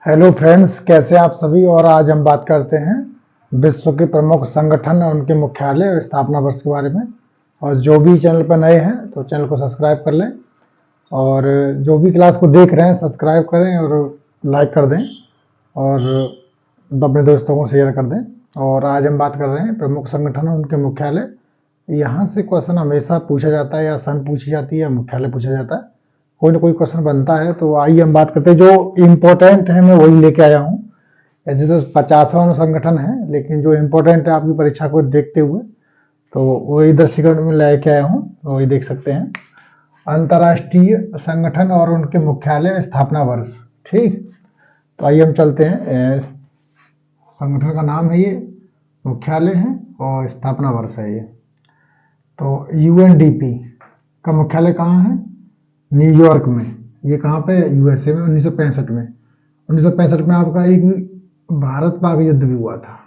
Hello friends, कैसे हैं आप सभी। और आज हम बात करते हैं विश्व के प्रमुख संगठन और उनके मुख्यालय और स्थापना वर्ष के बारे में। और जो भी चैनल पर नए हैं तो चैनल को सब्सक्राइब कर लें, और जो भी क्लास को देख रहे हैं सब्सक्राइब करें और लाइक कर दें, और अपने दोस्तों को शेयर कर दें। और आज हम बात कर रहे हैं प्रमुख संगठन और उनके मुख्यालय। यहाँ से क्वेश्चन हमेशा पूछा जाता है, या सन पूछी जाती है या मुख्यालय पूछा जाता है, कोई ना कोई क्वेश्चन बनता है। तो आइए हम बात करते हैं, जो इम्पोर्टेंट है मैं वही लेके आया हूँ। ऐसे तो 50वां संगठन है, लेकिन जो इम्पोर्टेंट है आपकी परीक्षा को देखते हुए तो वही दृष्टिकोण में लेके आया हूँ, तो वही देख सकते हैं। अंतर्राष्ट्रीय संगठन और उनके मुख्यालय स्थापना वर्ष। ठीक, तो आइए हम चलते हैं। संगठन का नाम है ये, मुख्यालय है और स्थापना वर्ष है ये। तो यूएनडीपी का मुख्यालय कहाँ है? न्यूयॉर्क में। ये कहाँ पे? यूएसए में। 1965 में 1965 में आपका एक भारत पाक युद्ध भी हुआ था।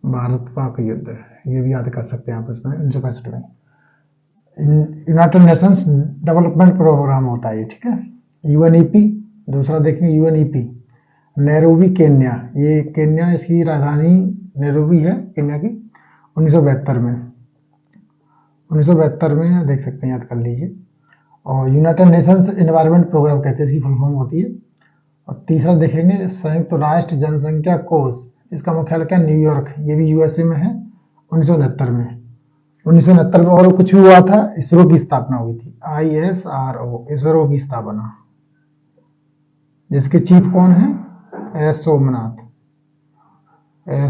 भारत पाक युद्ध, ये भी याद कर सकते हैं आप इसमें। 1965 में यूनाइटेड नेशंस डेवलपमेंट प्रोग्राम होता है ये, ठीक है। यूएनईपी, दूसरा देखेंगे यूएनईपी, नैरोबी केन्या। ये केन्या, इसकी राजधानी नैरोबी है केन्या की। 1972 में देख सकते हैं, याद कर लीजिए। और यूनाइटेड नेशंस एनवायरनमेंट प्रोग्राम कहते हैं, इसकी फुल फॉर्म होती है। और तीसरा देखेंगे संयुक्त राष्ट्र जनसंख्या कोष, इसका मुख्यालय क्या? न्यूयॉर्क, ये भी यूएसए में है। 1969 में 1969 में और कुछ भी हुआ था, इसरो की स्थापना हुई थी। ISRO, इसरो की स्थापना, जिसके चीफ कौन है? एस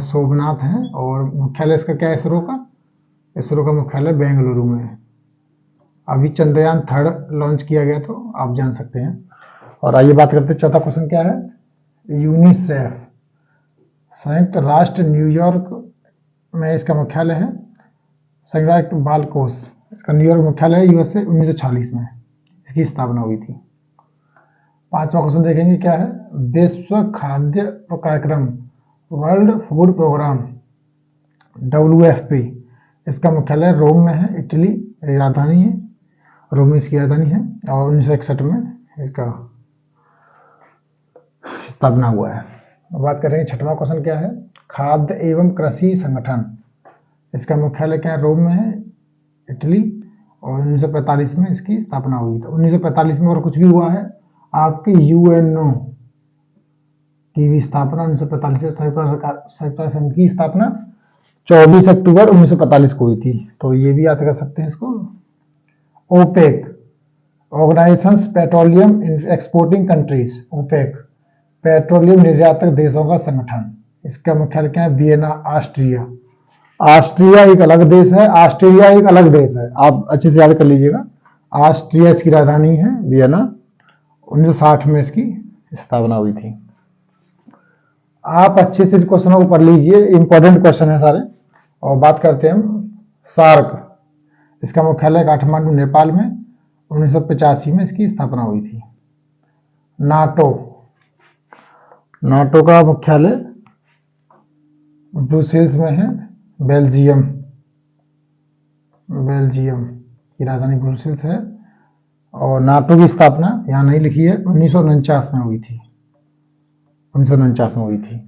सोमनाथ है। और मुख्यालय इसका क्या है इसरो का? इसरो का मुख्यालय बेंगलुरु में है। अभी चंद्रयान 3 लॉन्च किया गया, तो आप जान सकते हैं। और आइए बात करते हैं, चौथा क्वेश्चन क्या है? यूनिसेफ, संयुक्त राष्ट्र न्यूयॉर्क में इसका मुख्यालय है। संयुक्त राष्ट्र बाल कोष, इसका न्यूयॉर्क मुख्यालय है। यूएसए 1946 में इसकी स्थापना हुई थी। पांचवा क्वेश्चन देखेंगे क्या है? विश्व खाद्य कार्यक्रम, वर्ल्ड फूड प्रोग्राम, WFP, इसका मुख्यालय रोम में है, इटली राजधानी है, रोम में इसकी राजधानी है। और 1961 में इसका स्थापना हुआ है। बात करेंगे, छठवां क्वेश्चन क्या है? खाद्य एवं कृषि संगठन, इसका मुख्यालय क्या है? रोम में है, इटली। और 1945 में इसकी स्थापना हुई। तो 1945 में और कुछ भी हुआ है आपकी UNO की भी स्थापना 1945 से। संयुक्त राष्ट्र की स्थापना 24 अक्टूबर 1945 को हुई थी, तो ये भी याद कर सकते हैं इसको। OPEC, organisations petroleum exporting countries, OPEC, petroleum निर्यातक देशों का संगठन, इसका मुख्यालय क्या है? Vienna, Austria. ऑस्ट्रिया एक अलग देश है, ऑस्ट्रेलिया एक अलग देश है, आप अच्छे से याद कर लीजिएगा। ऑस्ट्रिया इसकी राजधानी है, वियना। 1960 में इसकी स्थापना हुई थी। आप अच्छे से क्वेश्चनों को पढ़ लीजिए, इंपॉर्टेंट क्वेश्चन है सारे। और बात करते हैं हम सार्क, इसका मुख्यालय काठमांडू, नेपाल में। 1985 में इसकी स्थापना हुई थी। नाटो, नाटो का मुख्यालय ब्रुसेल्स में है, बेल्जियम की राजधानी ब्रुसेल्स है। और नाटो की स्थापना यहाँ नहीं लिखी है, 1949 में हुई थी। 1949 में हुई थी।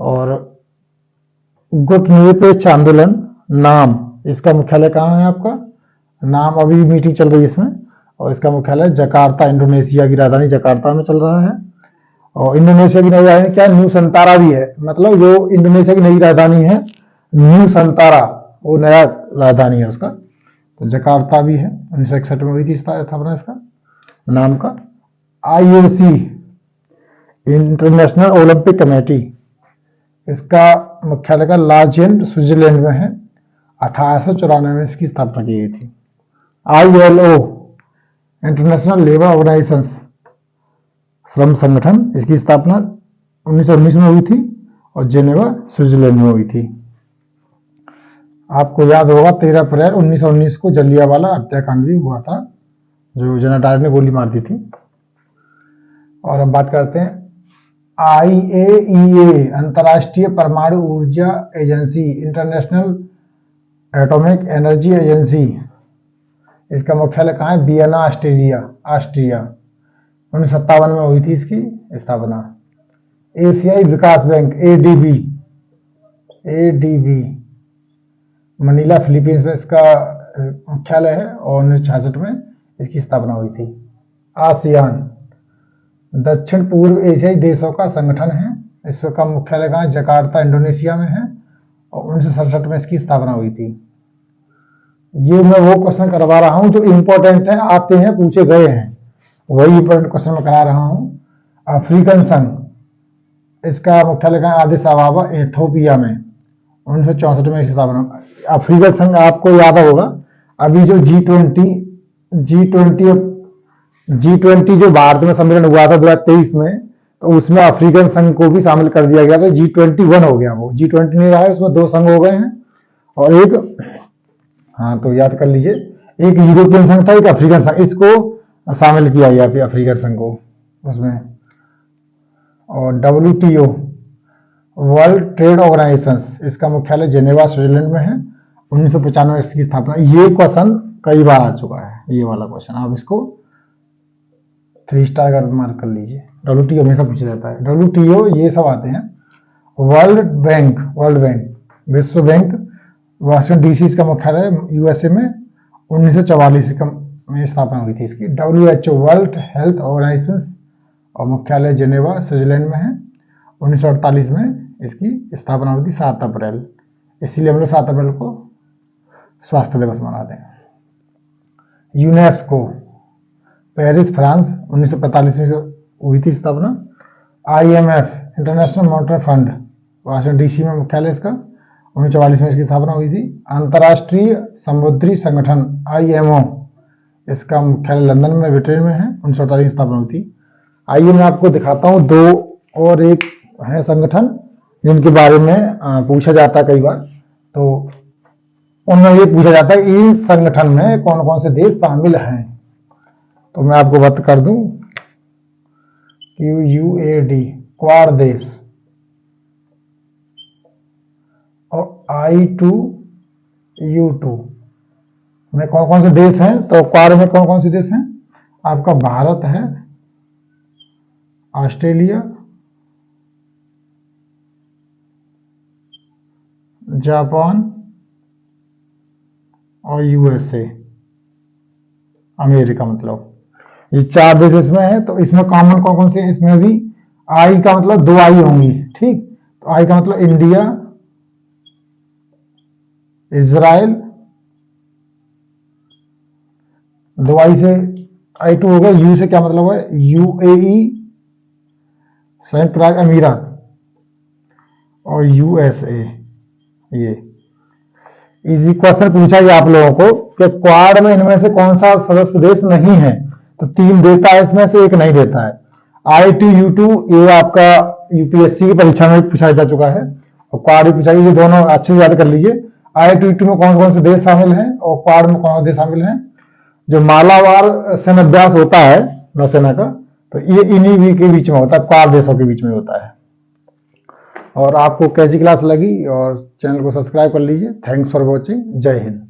और गुटनिरपेक्ष आंदोलन, नाम, इसका मुख्यालय कहाँ है आपका? नाम, अभी मीटिंग चल रही है इसमें। और इसका मुख्यालय जकार्ता, इंडोनेशिया की राजधानी जकार्ता में चल रहा है। और इंडोनेशिया की नई राजधानी क्या? न्यू संतारा भी है, मतलब जो इंडोनेशिया की नई राजधानी है न्यू संतारा, वो नया राजधानी है उसका। तो जकार्ता भी है, 1961 में हुई थी स्थापना इसका नाम का। IOC, इंटरनेशनल ओलंपिक कमेटी, इसका मुख्यालय का लाजेंड, स्विट्जरलैंड में है। 1894 में इसकी स्थापना की गई थी। ILO, इंटरनेशनल लेबर ऑर्गेनाइजेशंस, श्रम संगठन, इसकी स्थापना 1919 में हुई थी और जेनेवा, स्विट्जरलैंड में हुई थी। आपको याद होगा 13 अप्रैल 1919 को जलियांवाला हत्याकांड भी हुआ था, जो जनरल डायर ने गोली मार दी थी। और अब बात करते हैं IAEA, अंतर्राष्ट्रीय परमाणु ऊर्जा agency, international atomic energy agency, इसका मुख्यालय कहाँ है? Vienna, Austria. 1957 में हुई थी इसकी स्थापना। एशियाई विकास बैंक एडीबी मनीला फिलीपींस में इसका मुख्यालय है और 1966 में इसकी स्थापना हुई थी। आसियान दक्षिण पूर्व एशियाई देशों का संगठन है। इसका मुख्यालय कहाँ? जकार्ता इंडोनेशिया में है और 1967 में इसकी स्थापना हुई थी। ये मैं वो क्वेश्चन करवा रहा हूं जो इंपॉर्टेंट है, आते हैं, पूछे गए हैं, वही इंपॉर्टेंट क्वेश्चन मैं करा रहा हूं। अफ्रीकन संघ, इसका मुख्यालय कहाँ? आदिस अबाबा इथियोपिया में, 1964 में इसकी स्थापना। अफ्रीकन संघ आपको याद होगा, अभी जो G20 जो भारत में सम्मेलन हुआ था 2023 में, तो उसमें अफ्रीकन संघ को भी शामिल कर दिया गया था। G21 हो गया, वो G20 नहीं रहा है, उसमें 2 संघ हो गए हैं और एक, हाँ तो याद कर लीजिए, एक यूरोपियन संघ था, एक अफ्रीकन संघ, इसको शामिल किया गया अफ्रीकन संघ को उसमें। और WTO वर्ल्ड ट्रेड ऑर्गेनाइजेशन, इसका मुख्यालय जेनेवा स्विट्जरलैंड में है, 1995 में इसकी स्थापना। ये क्वेश्चन कई बार आ चुका है, ये वाला क्वेश्चन, आप इसको 3 स्टार का मार्क कर लीजिए। WTO हमेशा पूछा जाता है। WTO ये सब आते हैं। वर्ल्ड बैंक विश्व बैंक, वाशिंगटन डीसी इसका मुख्यालय USA में, 1944 में स्थापना हुई थी इसकी। WHO वर्ल्ड हेल्थ ऑर्गेनाइजेशन और मुख्यालय जेनेवा स्विट्जरलैंड में है, 1948 में इसकी स्थापना हुई थी 7 अप्रैल, इसीलिए हम लोग 7 अप्रैल को स्वास्थ्य दिवस मनाते हैं। यूनेस्को पेरिस फ्रांस, 1945 में हुई थी स्थापना। IMF international monetary fund, Washington DC में मुख्यालय इसका, 1944 में इसकी स्थापना हुई थी। अंतर्राष्ट्रीय समुद्री संगठन IMO, इसका मुख्यालय लंदन में ब्रिटेन में है, 1948 में स्थापना हुई थी। आइए मैं आपको दिखाता हूँ 2 और एक है संगठन जिनके बारे में पूछा जाता है कई बार, तो उनमें ये पूछा जाता है इस संगठन में कौन कौन से देश शामिल हैं। तो मैं आपको बात कर दूं, QUAD क्वाड देश, और I2U2 में कौन कौन से देश हैं। तो क्वाड में कौन कौन से देश हैं? आपका भारत है, ऑस्ट्रेलिया, जापान और USA, अमेरिका, मतलब ये 4 देश इसमें है। तो इसमें कॉमन कौन कौन से? इसमें भी आई का मतलब 2 आई होंगी, ठीक। तो आई का मतलब इंडिया, इजराइल, 2 आई से I2 हो गया। यू से क्या मतलब है? UAE, संयुक्त राज्य अमीरात, और USA। ये इजी क्वेश्चन पूछा गया आप लोगों को कि क्वाड में इनमें से कौन सा सदस्य देश नहीं है, तो 3 देता है, इसमें से 1 नहीं देता है। I2U2 ये आपका UPSC की परीक्षा में पूछा जा चुका है और क्वाड भी पूछा गया। ये दोनों अच्छे से याद कर लीजिए। I2U2 में कौन कौन से देश शामिल हैं और क्वाड में कौन से देश शामिल हैं। जो मालाबार सैन्याभ्यास होता है नौसेना का, तो ये इन्हीं के बीच में होता है, क्वाड देशों के बीच में होता है। और आपको कैसी क्लास लगी और चैनल को सब्सक्राइब कर लीजिए। Thanks for watching. जय हिंद।